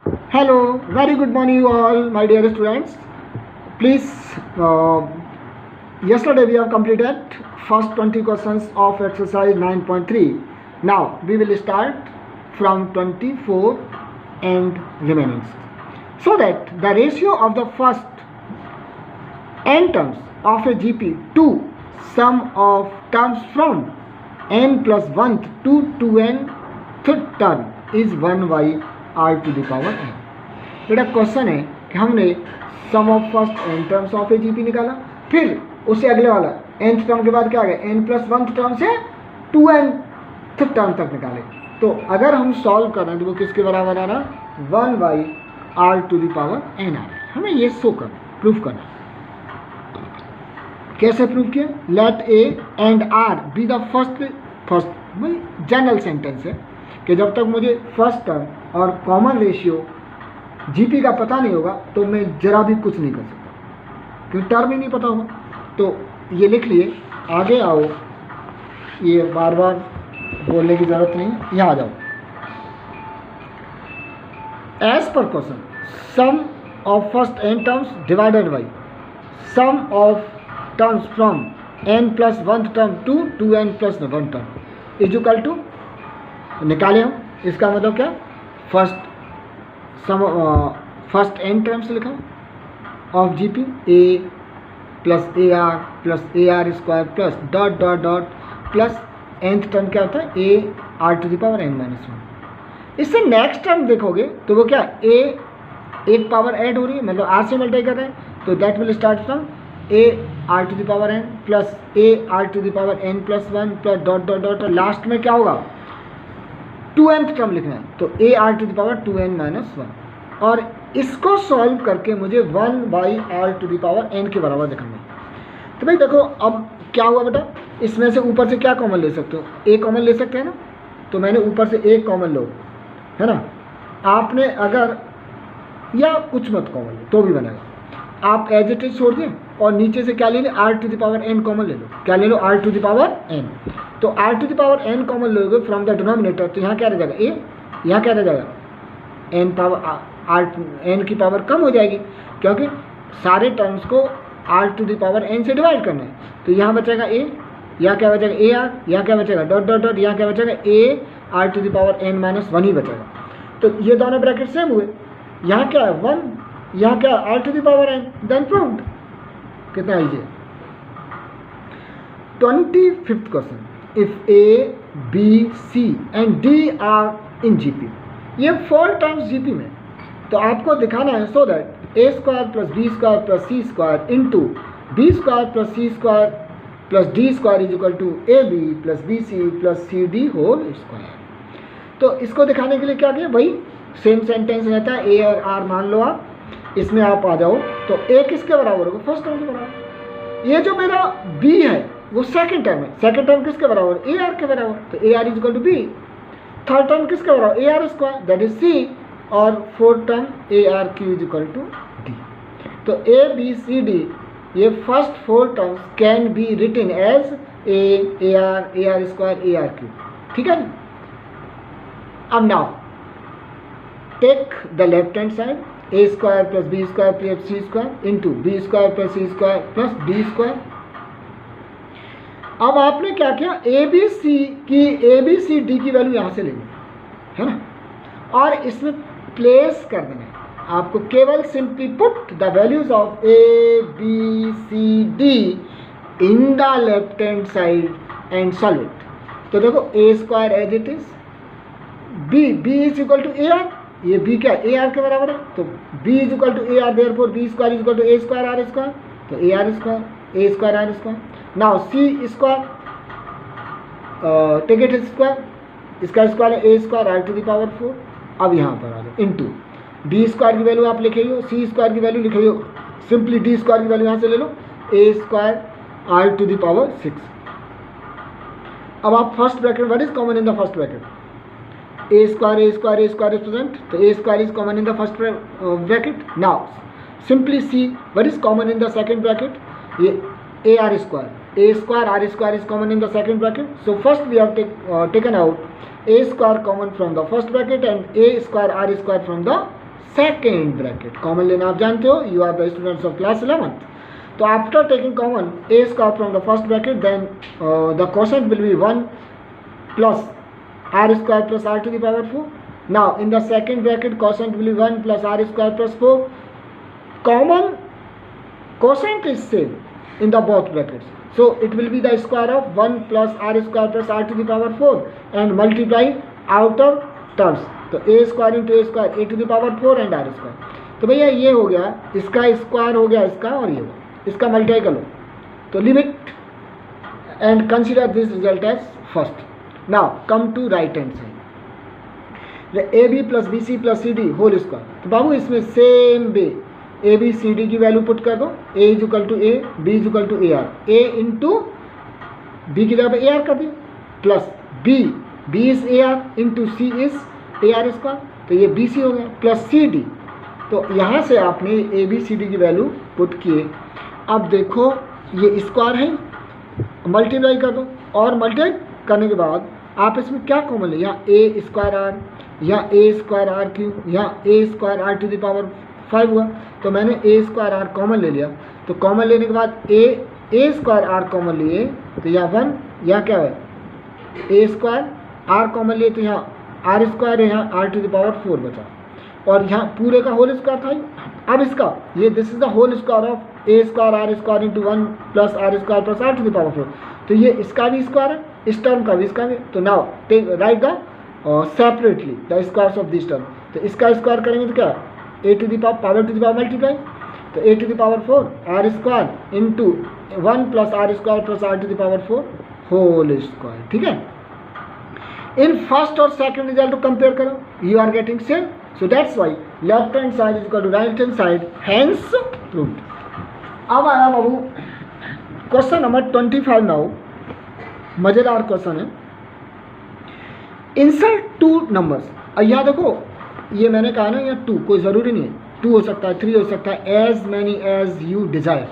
Hello, very good morning, you all, my dear students. Please, yesterday we have completed first 20 questions of exercise 9.3. Now we will start from 24 and remaining. So that the ratio of the first n terms of a GP to sum of terms from n plus 1th to 2nth term is 1 by r to the power n. बेटा question है कि हमने sum of first N terms of a GP निकाला, फिर उससे अगले वाला nth term के बाद क्या आ गया n प्लस 1th टर्म से 2nth टर्म तक निकाले। तो अगर हम सॉल्व कर रहे हैं तो वो किसके बराबर आ रहा 1 by are to the power n आ रहा है। हमें ये शो करना, प्रूफ करना। कैसे प्रूफ किया? Let A and R be the first general sentence है कि जब तक मुझे फर्स्ट टर्म और कॉमन रेशियो जीपी का पता नहीं होगा तो मैं जरा भी कुछ नहीं कर सकता, क्योंकि टर्म ही नहीं पता होगा। तो ये लिख लिए, आगे आओ, ये बार बार बोलने की जरूरत नहीं, यहाँ आ जाओ। As per question sum of first N terms divided by sum of terms from n plus 1th term to 2n plus 1 term is equal to, निकाले हम। इसका मतलब क्या? फर्स्ट एन टर्म्स लिखा of GP A plus A R plus A are square plus dot dot dot plus nth term क्या होता है A R to the power n minus 1। इससे नेक्स्ट टर्म देखोगे तो वो क्या ए एक पावर ऐड हो रही है, मतलब आर से मल्टीप्लाई कर रहे हैं, तो that will start from A R to the power n plus A R to the power n plus 1 plus dot dot dot, और लास्ट में क्या होगा 2nth टर्म लिखना है, तो ए R to the power 2n minus 1। और इसको solve करके मुझे 1 by are to the power n के बराबर दिखाना है। तो भाई देखो अब क्या हुआ बेटा, इसमें से ऊपर से क्या कॉमन ले सकते हो? ए कॉमन ले सकते हैं ना, तो मैंने ऊपर से ए कॉमन लो, है ना। आपने अगर या कुछ मत कॉमन लो तो भी बनेगा। आप एज इट इज छोड़ दें और नीचे से क्या ले लें r to the power n common ले लो। क्या ले लो? R to the power n। तो r to the power n common लोगे फ्रॉम द डिनोमिनेटर, तो यहाँ क्या रह जाएगा ए, यहाँ क्या रह जाएगा n पावर आर n की पावर कम हो जाएगी, क्योंकि सारे टर्म्स को R to the power n से डिवाइड करना है। तो यहाँ बचेगा ए, यहाँ क्या बचेगा ए आर, यहाँ क्या बचेगा डॉट डॉट डॉट, यहाँ क्या बचेगा A R to the power n minus 1 ही बचेगा। तो ये दोनों ब्रैकेट सेम हुए, यहाँ क्या है 1, यहाँ क्या R to the power n, then proved. कितना इजी है। 25th question, if A B C and D are in GP, ये 4 टर्म्स जीपी में, तो आपको दिखाना है so that A square plus B square plus C square into B square plus C square plus D square is equal to A B plus B C plus C D whole square. तो इसको दिखाने के लिए क्या किया भाई, same sentence रहता है ए और आर मान लो आप, इसमें आप आ जाओ तो ए किसके बराबर होगा? फर्स्ट टर्म के बराबर। ये जो मेरा बी है वो सेकंड टर्म है, सेकंड टर्म किसके बराबर? ए आर के बराबर, तो ए r is equal to b. Third term किसके बराबर? A are square that is c, और fourth term a r cube is equal to d. तो ए बी सी डी ये first 4 terms can be written as a are square a r cube, ठीक है। अब now take the left hand side, A square plus B square plus C square into B square plus C square plus D square. अब आपने क्या किया, a B c d की value यहाँ से लेनी है ना, और इसमें प्लेस कर देना है आपको। केवल simply put the values of a B c d in the left hand side and solve it. तो देखो a square as it is, b is equal to a r, ये बी क्या ए आर के बराबर है, तो b is equal to a r, therefore b square is equal to a square are square, तो A R square are square. Now c square take it square, इसका square है a square r to the power 4। अब यहाँ पर आ जाओ into B square की value आप लिखे हो, सी स्क्वायर की वैल्यू लिखे हो, सिंपली डी स्क्वायर की वैल्यू यहाँ से ले लो, a square r to the power 6। अब आप first bracket, what is common in the first bracket? A square is present, तो a square is common in the first bracket. Now simply see what is common in the second bracket, ये a are square is common in the second bracket. So first we have taken out a square common from the first bracket and a square r square from the second bracket common लेना आप जानते हो, you are the students of class 11th. तो after taking common a square from the first bracket, then the quotient will be 1 plus r square plus r to the power 4. Now in the second bracket quotient will be 1 plus r square plus 4. Common quotient is same in the both brackets, so it will be the square of 1 plus r square plus r to the power 4 and multiply outer terms. तो a square into a square a to the power 4 and r square. तो भैया ये हो गया, इसका square हो गया इसका, और ये इसका मल्टीप्लाई कर लो. तो leave it and consider this result as first. Now come to right hand side. A B plus B C plus C D whole square. तो बाबू इसमें same way a B c d की value put कर दो. A is equal to A, B is equal to a r. A into b की जगह पे a r कर दिया, plus b, b is A r into C is A R square. तो ये बी सी हो गया प्लस सी डी. तो यहाँ से आपने ए बी सी डी की वैल्यू पुट किए. अब देखो ये स्क्वायर है, मल्टीप्लाई कर दो, और मल्टीप्लाई करने के बाद आप इसमें क्या कॉमन ले, यहाँ ए स्क्वायर आर, यहाँ ए स्क्वायर आर क्यू, यहाँ a square r to the power 5 हुआ. तो मैंने ए स्क्वायर आर कॉमन ले लिया. तो कॉमन लेने के बाद ए स्क्वायर आर कॉमन लिए, तो यहाँ 1, यहाँ क्या है ए स्क्वायर आर कॉमन लिए, तो यहाँ आर स्क्वायर है, यहाँ आर टू द पावर 4 बचा, और यहाँ पूरे का होल स्क्वायर था. अब इसका ये this is the whole square of A square are square into 1 plus are square plus are to the power 4. तो ये इसका भी स्क्वायर है, इस टर्म का भी, इसका भी. तो now take right the separately the squares of this term. तो इसका स्क्वायर करेंगे तो क्या, a to the power to the power multiply, तो ए to the power 4 r square into 1 plus are square plus are to the power 4 whole square. ठीक है. इन फर्स्ट और सेकंड रिजल्ट को कंपेयर करो, you are getting same. So that's why left hand side is equal to right hand side, hence proved. अब आया बाबू question number 25. Now मजेदार question है. Insert two numbers. यहाँ देखो ये मैंने कहा ना, यहाँ 2 कोई ज़रूरी नहीं है, 2 हो सकता है, 3 हो सकता है, as many as you desire,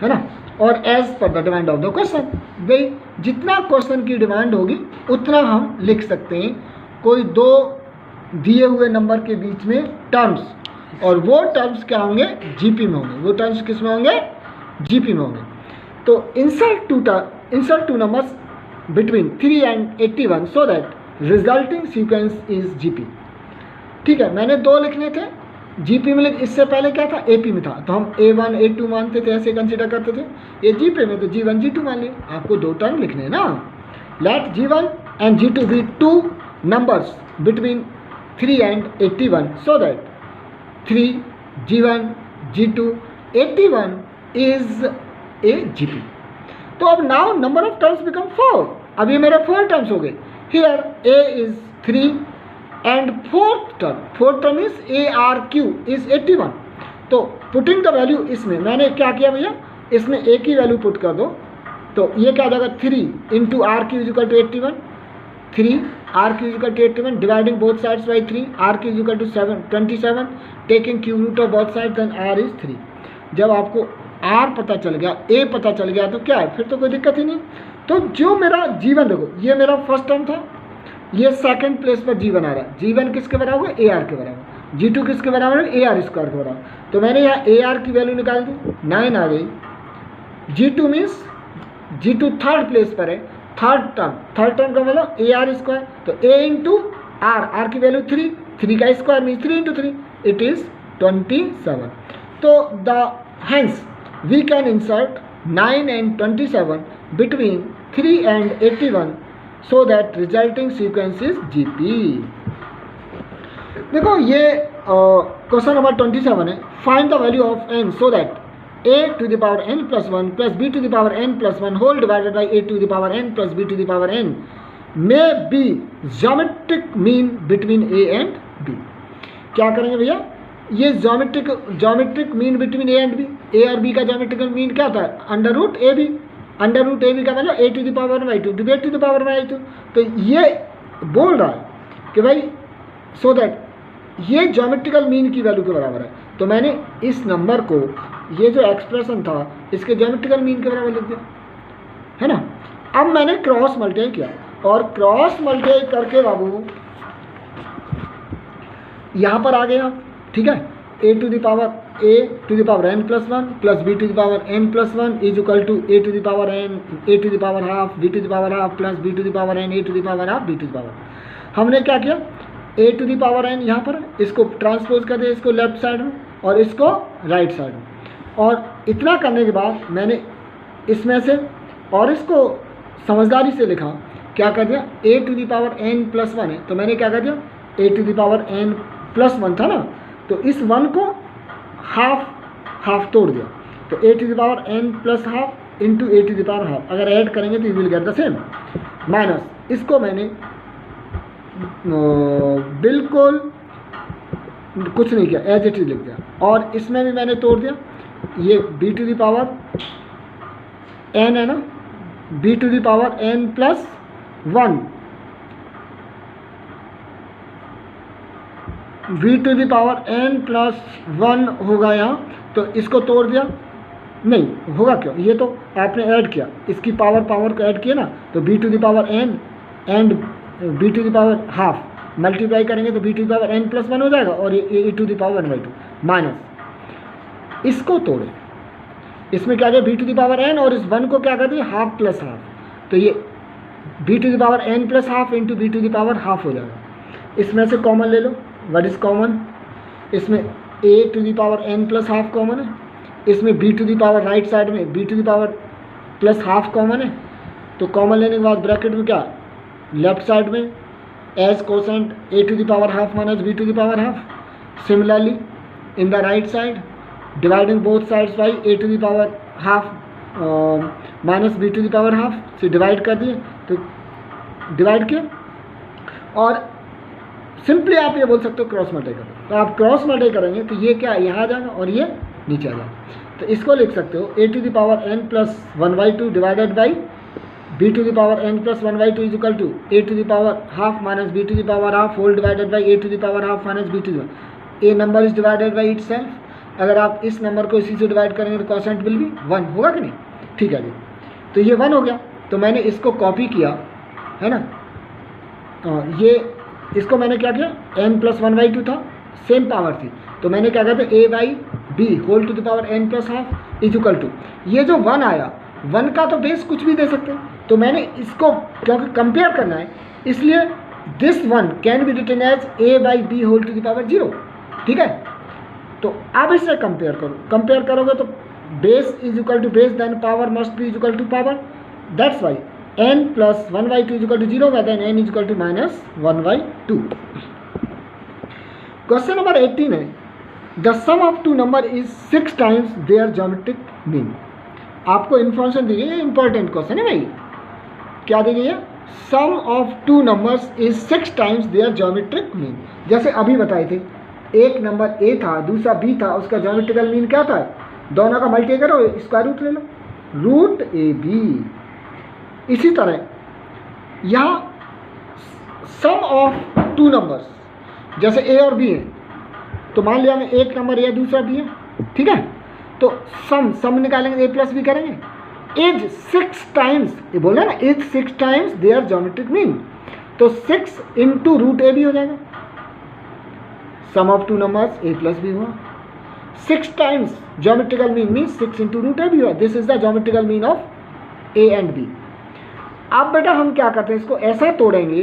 है ना. और as per the demand of the question. भाई जितना क्वेश्चन की डिमांड होगी उतना हम लिख सकते हैं. कोई 2 दिए हुए नंबर के बीच में टर्म्स, और वो टर्म्स क्या होंगे, जीपी में होंगे. वो टर्म्स किस में होंगे, जीपी में होंगे. तो insert two numbers between 3 and 81 so that resulting sequence is GP. ठीक है, मैंने 2 लिखने थे जीपी में, लेकिन इससे पहले क्या था, एपी में था, तो हम A1 A2 मानते थे, ऐसे कंसिडर करते थे. ये जीपी में तो G1 G2 मान लिए. आपको 2 टर्म लिखने हैं ना. Let G1 and G2 be 2 numbers between 3 and 81 so that 3 G1 G2 81 is a GP. तो अब now number of terms become 4. अब ये मेरे 4 terms हो गए. Here A is 3 and fourth term is ARQ is 81. तो putting the value इसमें मैंने क्या किया भैया, इसमें A की वैल्यू पुट कर दो. तो ये क्या आ जाएगा, 3 into RQ is equal to 81, 3 RQ is equal to 81, dividing both sides by 3, RQ is equal to 27, taking cube root of both sides, then R is 3. जब आपको R पता चल गया, A पता चल गया, तो क्या है, फिर तो कोई दिक्कत ही नहीं. तो जो मेरा G1 देखो, ये मेरा फर्स्ट टर्म था, ये सेकंड प्लेस पर G1 आ रहा है. G1 किसके बराबर है, AR के बराबर. G2 किसके बराबर है, AR स्क्वायर के बराबर. तो मैंने यहाँ AR की वैल्यू निकाल दी, 9 आ गई. G2 means G2 third place पर है, थर्ड टर्म का मतलब ए आर स्क्वायर. तो ए इंटू आर की वैल्यू 3 का square mean 3 into 3 it is 27. तो the hence we can insert 9 and 27 between 3 and 81 so that resulting sequence is GP. देखो ये क्वेश्चन नंबर 27 है. Find the value of n so that a to the power n plus 1 plus b to the power n plus 1 whole divided by a to the power n plus b to the power n may be geometric mean between a and b. क्या करेंगे भैया, ये geometric mean between a and b. a और b का geometrical mean क्या होता है, under root a b. Under root a b का मतलब a to the power by 2 divide to the power by 2. तो ये बोल रहा है कि भाई सो दैट ये ज्योमेट्रिकल मीन की वैल्यू के बराबर है. तो मैंने इस नंबर को, ये जो एक्सप्रेशन था, इसके ज्योमेट्रिकल मीन के बराबर लिख दिया, है ना. अब मैंने क्रॉस मल्टीप्लाई किया, और क्रॉस मल्टीप्लाई करके बाबू यहाँ पर आ गया, ठीक है, a to the power n plus one plus b to the power n plus one is equal to a to the power n a to the power half b to the power half plus b to the power n a to the power half b to the power. हमने क्या किया, a to the power n यहाँ पर इसको transpose कर दिया, इसको left side में और इसको राइट साइड में, और इतना करने के बाद मैंने इसमें से और इसको समझदारी से लिखा, क्या कर दिया, a to the power n plus one है तो मैंने क्या कर दिया, a to the power n plus one था ना, तो इस वन को हाफ तोड़ दिया, तो a to the power n plus half into a to the power half, अगर ऐड करेंगे तो you will get the same, minus इसको मैंने बिल्कुल कुछ नहीं किया, एज इट इज लिख दिया, और इसमें भी मैंने तोड़ दिया, ये b to the power n है ना, b to the power n plus one v to the power n plus one होगा यहाँ, तो इसको तोड़ दिया, नहीं होगा क्यों, ये तो आपने ऐड किया, इसकी पावर को ऐड किया ना, तो b to the power n and b to the power half multiply करेंगे तो b to the power n plus one हो जाएगा, और ये e to the power 1/2 minus, इसको तोड़े, इसमें क्या किया, b to the power n और इस वन को क्या कर दिया, हाफ प्लस हाफ, तो ये b to the power n plus half into b to the power half हो जाएगा। इसमें से कॉमन ले लो, व्हाट इज कॉमन, इसमें a to the power n plus half common है, इसमें b to the power right side में b to the power plus half common है, तो कॉमन लेने के बाद ब्रैकेट में क्या, लेफ्ट साइड में as quotient a to the power half minus b to the power half. Similarly in the right side dividing both sides by a to the power half minus b to the power half से divide कर दिए, तो divide किया, और simply आप ये बोल सकते हो क्रॉस मल्टीप्लाई करो, तो आप क्रॉस मल्टीप्लाई करेंगे तो ये क्या यहाँ आ जाएगा और ये नीचे आ जाएगा, तो इसको लिख सकते हो a to the power n plus 1/2 divided by b to the power n plus 1/2 is equal to a to the power half minus b to the power half whole divided by a to the power half minus b to the, a number is divided by itself, अगर आप इस number को इसी से divide करेंगे तो quotient will be 1 होगा कि नहीं, ठीक है जी, तो ये 1 हो गया, तो मैंने इसको कॉपी किया है ना, ये इसको मैंने क्या किया, n प्लस 1/2 था, सेम पावर थी, तो मैंने क्या कहते a by b whole to the power n plus half is equal to, ये जो 1 आया, 1 का तो बेस कुछ भी दे सकते हैं, तो मैंने इसको क्योंकि कंपेयर करना है इसलिए this 1 can be written as a by b whole to the power 0, ठीक है, तो अब इससे कंपेयर करो, कंपेयर करोगे तो base is equal to base, then power must be is equal to power, that's why n plus 1/2 is equal to 0 होगा, then n is equal to minus 1/2। Question number 18 है, the sum of two number is 6 times their geometric mean. आपको information दी गई है, important question है भाई, क्या दी गई है, sum of two numbers is 6 times their geometric mean. जैसे अभी बताए थे, एक नंबर a था दूसरा b था, उसका ज्योमेट्रिकल मीन क्या था, दोनों का मल्टीप्लाई करो, स्क्वायर रूट ले लो, रूट ab। इसी तरह यहाँ सम ऑफ टू नंबर्स, जैसे a और b है, तो मान लिया मैं एक नंबर a दूसरा b है, ठीक है, तो सम निकालेंगे a प्लस b करेंगे, इज 6 टाइम्स, ये बोल रहे हैं ना, is 6 times their geometric mean, तो 6 इंटू रूट ab हो जाएगा, sum of two numbers a plus b हुआ, 6 times geometrical mean means 6 into root ab हुआ, this is the geometrical mean of a and b। अब बेटा हम क्या करते हैं, इसको ऐसा तोड़ेंगे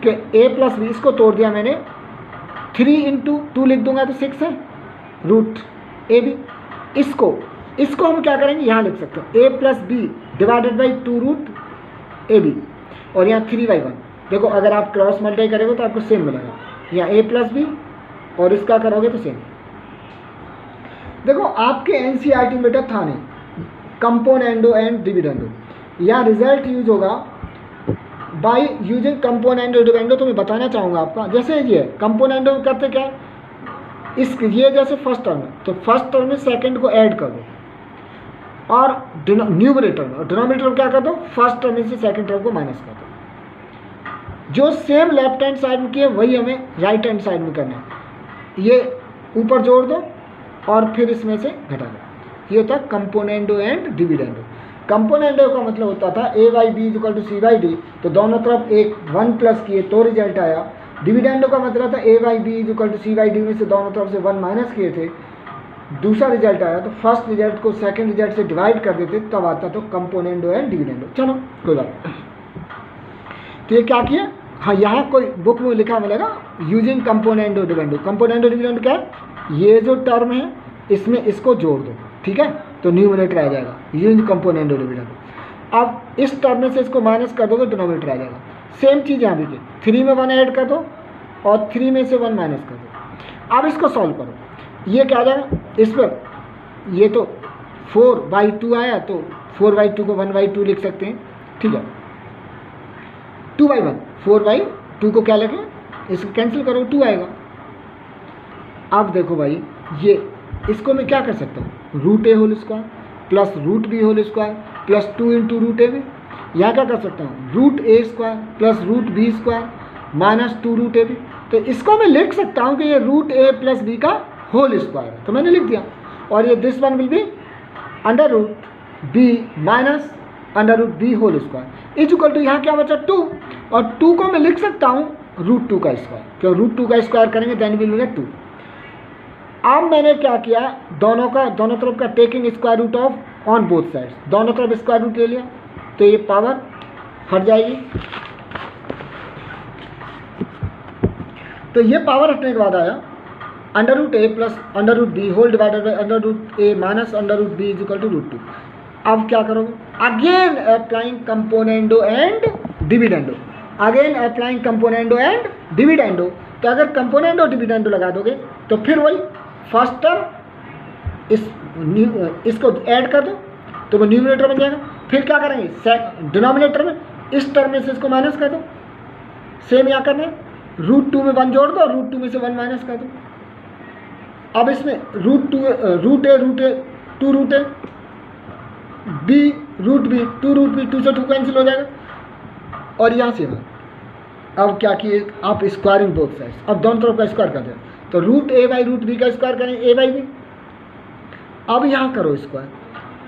कि a प्लस b, इसको तोड़ दिया मैंने, 3 इंटू 2 लिख दूंगा तो 6 है, रूट ab, इसको हम क्या करेंगे, यहाँ लिख सकते हैं a plus b divided by 2 root ab, और यहाँ 3/1। देखो अगर आप क्रॉस मल्टीप्लाई करोगे तो आपको सेम मिलेगा, यहाँ a प्लस बी और इसका करोगे तो सेम। देखो आपके एनसीईआरटी में बेटा था नहीं कंपोनेंडो एंड डिविडेंडो, यहाँ रिजल्ट यूज होगा बाय यूजिंग कंपोनेंडो डिविडेंडो, तो मैं बताना चाहूँगा आपका, जैसे ये कंपोनेंडो करते क्या, इस ये जैसे फर्स्ट टर्म है तो फर्स्ट टर्म में सेकंड को ऐड कर दो, और न्यूमरेटर में, डिनोमिनेटर में क्या कर दो, फर्स्ट टर्म से सेकंड टर्म को माइनस कर दो, जो सेम लेफ्ट हैंड साइड में किए वही हमें राइट हैंड साइड में करना है, ये ऊपर जोड़ दो और फिर इसमें से घटा दो, ये होता है कंपोनेंडो एंड डिविडेंडो। कंपोनेंडो का मतलब होता था a by b is equal to c by d, तो दोनों तरफ एक 1 प्लस किए तो रिजल्ट आया, डिविडेंडो का मतलब था a by b is equal to c by d में से दोनों तरफ से 1 माइनस किए थे, दूसरा रिजल्ट आया तो फर्स्ट रिजल्ट को सेकंड रिजल्ट से डिवाइड कर देते तब आता तो कंपोनेंडो एंड डिविडेंडो। चलो कोई बात। तो ये क्या किया, हाँ यहाँ कोई बुक में लिखा मिलेगा using componendo dividendo. Componendo dividendo क्या है, ये जो टर्म है इसमें इसको जोड़ दो, ठीक है, तो न्यूमरेटर आ जाएगा यूजिंग कंपोनेंडो डिविडेंडो। अब इस टर्म में से इसको माइनस कर दोगे डिनोमिनेटर आ जाएगा। सेम चीज़ यहाँ भी की, 3 में 1 ऐड कर दो और 3 में से 1 माइनस कर दो। अब इसको सॉल्व करो, ये क्या आ जाएगा, इस पर ये तो 4/2 आया तो 4/2 को 1/2 लिख सकते हैं, ठीक है। 2/1 4/2 को क्या लिखें, इसको कैंसिल करो 2 आएगा। अब देखो भाई ये इसको मैं क्या कर सकता हूँ, root a whole square plus root b whole square plus 2 into root a भी। यहाँ क्या कर सकता हूँ, root a square plus root b square minus 2 root a b. तो इसको मैं लिख सकता हूँ कि ये रूट ए प्लस बी का होल स्क्वायर है, तो मैंने लिख दिया। और ये this one will be under root b minus under root b whole square is equal to यहाँ क्या बचा 2, और 2 को मैं लिख सकता हूँ रूट 2 का स्क्वायर, क्यों रूट 2 का स्क्वायर करेंगे देन विल गेट 2। अब मैंने क्या किया, दोनों तरफ का taking square root of on both sides, दोनों तरफ स्क्वायर रूट ले लिया तो ये पावर हट जाएगी। तो ये पावर हटने के बाद आया under root A plus under root b whole divided by under root a minus under root b is equal to root 2। अब क्या करोगे, again applying componendo and dividendo, again applying componendo and dividendo. तो अगर componendo dividendo लगा दोगे तो फिर वही फर्स्ट टर्म इसको ऐड कर दो तो वो न्यूमरेटर बन जाएगा। फिर क्या करेंगे, डिनोमिनेटर में इस टर्म में से इसको माइनस कर दो, सेम यहाँ करना है, रूट 2 में 1 जोड़ दो और रूट 2 में से 1 माइनस कर दो। अब इसमें root a 2 root a b root b 2 root b 2 से 2 कैंसिल हो जाएगा और यहाँ से अब क्या किए आप स्क्वायरिंग बोथ साइड्स, अब दोनों तरफ का स्क्वायर कर दो तो root a by root b का स्क्वायर करेंगे ए बाई बी। अब यहाँ करो स्क्वायर,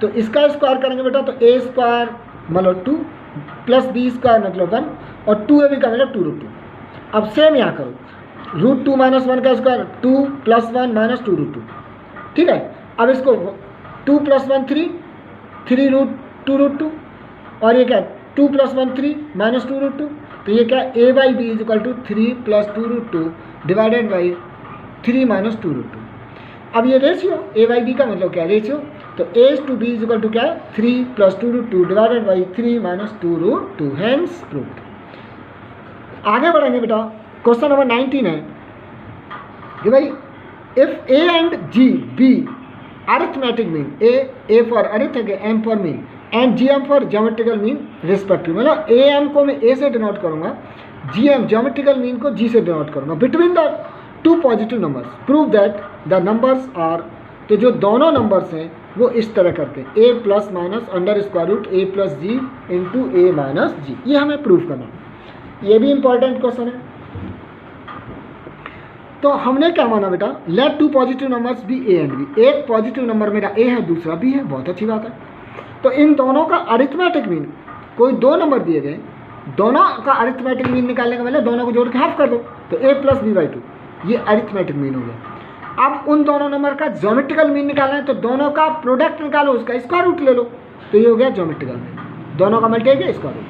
तो इसका स्क्वायर करेंगे बेटा तो ए स्क्वायर मतलब 2 प्लस बी स्क्वायर मतलब 1 और 2ab का मतलब 2 रूट 2। अब सेम यहाँ करो रूट 2 माइनस 1 का स्क्वायर 2 प्लस 1 माइनस 2 रूट 2, ठीक है। अब इसको 2 प्लस 1 3 रूट 2 रूट 2 और ये क्या 2 प्लस 1 3 माइनस 2 रूट 2। तो ये क्या a by b is equal to 3 plus 2 root 2 divided by 3 minus 2 root 2। अब ये रेशियो ए बाई बी का मतलब क्या रेशियो, तो ए to B is equal to क्या है 3 plus 2 root 2 divided by 3 minus 2 root 2 hence proved. आगे बढ़ेंगे बेटा, क्वेश्चन नंबर 19 है कि भाई if A and G be arithmetic mean, A for arithmetic, M for mean and G M for geometrical mean respective, मतलब A M को मैं ए से डिनोट करूंगा, जी एम ज्योमेट्रिकल मीन को जी से डिनोट करूंगा between the 2 positive numbers prove that the numbers are. तो जो दोनों नंबर्स हैं वो इस तरह करके A plus minus under square root A plus ji into A minus G, ये हमें प्रूव करना है। ये भी इंपॉर्टेंट क्वेश्चन है। तो हमने क्या माना बेटा, let 2 positive numbers be a and b, एक पॉजिटिव नंबर मेरा ए है दूसरा बी है, बहुत अच्छी बात है। तो इन दोनों का अरिथमेटिक मीन, कोई 2 नंबर दिए गए, दोनों का अरिथमेटिक मीन निकालने का मतलब दोनों को जोड़ के हाफ कर दो तो ए प्लस बी बाई 2, ये अरिथमेटिक मीन हो गया। अब उन दोनों नंबर का ज्योमेट्रिकल मीन निकालना है तो दोनों का प्रोडक्ट निकालो, उसका स्क्वायर रूट ले लो, तो ये हो गया ज्योमेट्रिकल मीन, दोनों का मल्टीप्लाई स्क्वायर रूट।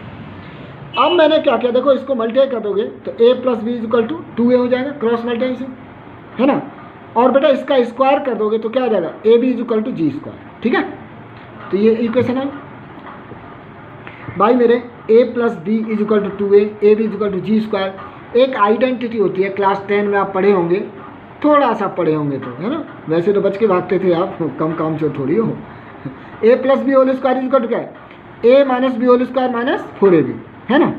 अब मैंने क्या किया, देखो इसको मल्टीप्लाई कर दोगे तो A plus B is equal to 2a हो जाएगा, क्रॉस मल्टीप्लाई है ना। और बेटा इसका स्क्वायर कर दोगे तो क्या हो जाएगा A B is equal to G square, ठीक है। तो ये इक्वेशन है भाई मेरे, A plus B is equal to 2a, A B is equal to G square. एक आइडेंटिटी होती है, क्लास 10 में आप पढ़े होंगे, थोड़ा सा पढ़े होंगे तो, है ना, वैसे तो बच के भागते थे आप, कम काम चोर थोड़ी हो। A plus B whole square is equal to क्या है, A minus B whole square minus 4ab, है ना।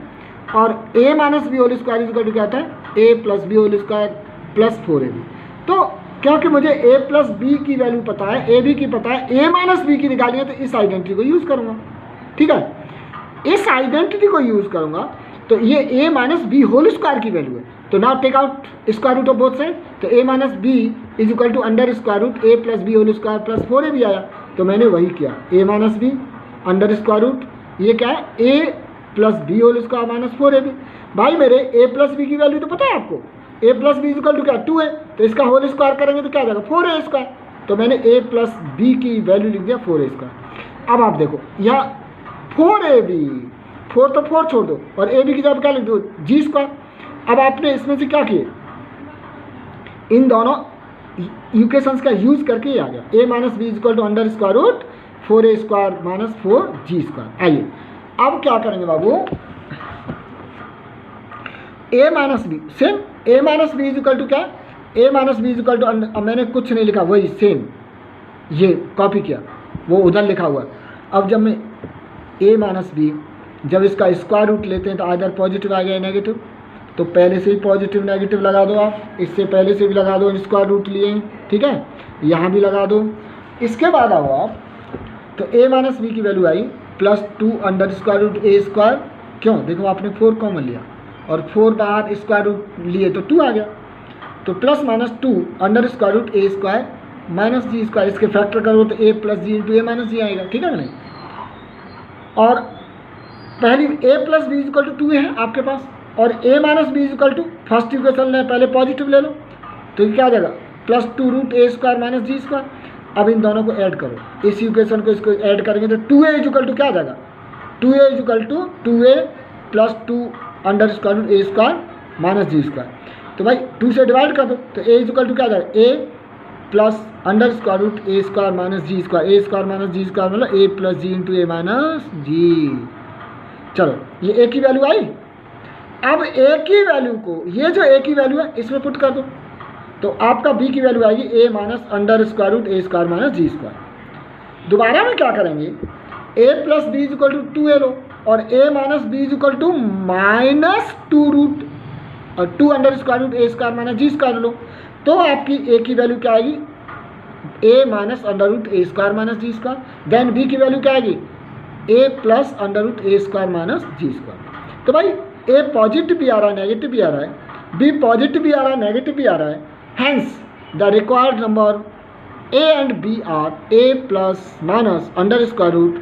और A minus B whole square is equal to क्या आता है, A plus B whole square plus 4ab। तो क्योंकि मुझे ए प्लस बी की वैल्यू पता है, ए बी की पता है, ए माइनस बी की निकाली है, तो इस आइडेंटिटी को यूज़ करूँगा, ठीक है। इस आइडेंटिटी को यूज़ करूँगा तो ये A minus B whole square की वैल्यू है, तो now take out square root of both side, तो A minus B is equal to under square root A plus B whole square plus 4ab आया। तो मैंने वही किया, A minus B under square root, ये क्या है A plus B whole square minus 4ab। भाई मेरे a प्लस बी की वैल्यू तो पता है आपको, a plus b equal to क्या 2 है, तो इसका होल स्क्वायर करेंगे तो क्या आ जाएगा 4a स्क्वायर। तो मैंने a प्लस बी की वैल्यू लिख दिया 4a स्क्वायर। अब आप देखो यहाँ 4ab, 4 तो 4 छोड़ दो और ab की जगह क्या लिख दो जी स्क्वायर। अब आपने इसमें से क्या किए, इन दोनों इक्वेशंस का यूज करके ही आ गया a minus b equal to under square root 4a square minus 4g square. आइए अब क्या करेंगे बाबू, a minus b same, a minus b equal to क्या, a minus b equal to, मैंने कुछ नहीं लिखा, वही सेम ये कॉपी किया, वो उधर लिखा हुआ। अब जब मैं a माइनस बी, जब इसका स्क्वायर रूट लेते हैं तो आइदर पॉजिटिव आ गया नेगेटिव, तो पहले से ही पॉजिटिव नेगेटिव लगा दो आप, इससे पहले से भी लगा दो, स्क्वायर रूट लिए हैं, ठीक है, यहाँ भी लगा दो। इसके बाद आओ आप, तो a माइनस बी की value I plus 2 under square root a square, क्यों देखो आपने 4 कॉमन लिया और 4 बाहर स्क्वायर रूट लिए तो 2 आ गया, तो plus minus 2 under square root a square minus ji square, इसके फैक्टर करो तो a plus ji into A minus g आएगा, ठीक है ना नहीं। और पहली a plus b equal to 2 है आपके पास, और a minus b equal to first equation ले, पहले पॉजिटिव ले लो तो ये क्या आ जाएगा plus 2 root a square minus ji square. अब इन दोनों को ऐड करो, इस इक्वेशन को इसको ऐड करेंगे तो 2a इक्वल टू क्या आ जाएगा, 2a equal to 2a plus 2 under square root a square minus ji square. तो भाई 2 से डिवाइड कर दो तो a इक्वल टू क्या आ जाएगा, a plus under square root a square minus ji square, a square minus ji square मतलब a plus ji into A minus G. चलो ये a की वैल्यू आई। अब a की वैल्यू को, ये जो a की वैल्यू है इसमें पुट कर दो, तो आपका b की वैल्यू आएगी a minus under square root a square minus ji square. दोबारा में क्या करेंगे, a plus b equal to 2a लो और a minus b equal to minus 2 root 2 under square root a square minus ji square लो, तो आपकी a की वैल्यू क्या आएगी, a minus under root a square minus ji square. Then b की value क्या आएगी, a plus under root a square minus ji square. तो भाई a पॉजिटिव भी आ रहा है नेगेटिव भी आ रहा है, b पॉजिटिव भी आ रहा है नेगेटिव भी आ रहा है, hence the required number a and b are a plus minus under square root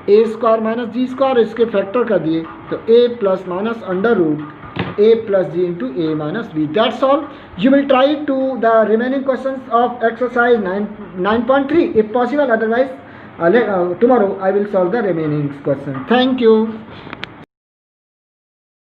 a square minus ji square, इसके फैक्टर कर दिए तो a plus minus under root a plus g into a minus b. That's all. You will try to the remaining questions of exercise 9.3 if possible. Otherwise, tomorrow I will solve the remaining questions. Thank you.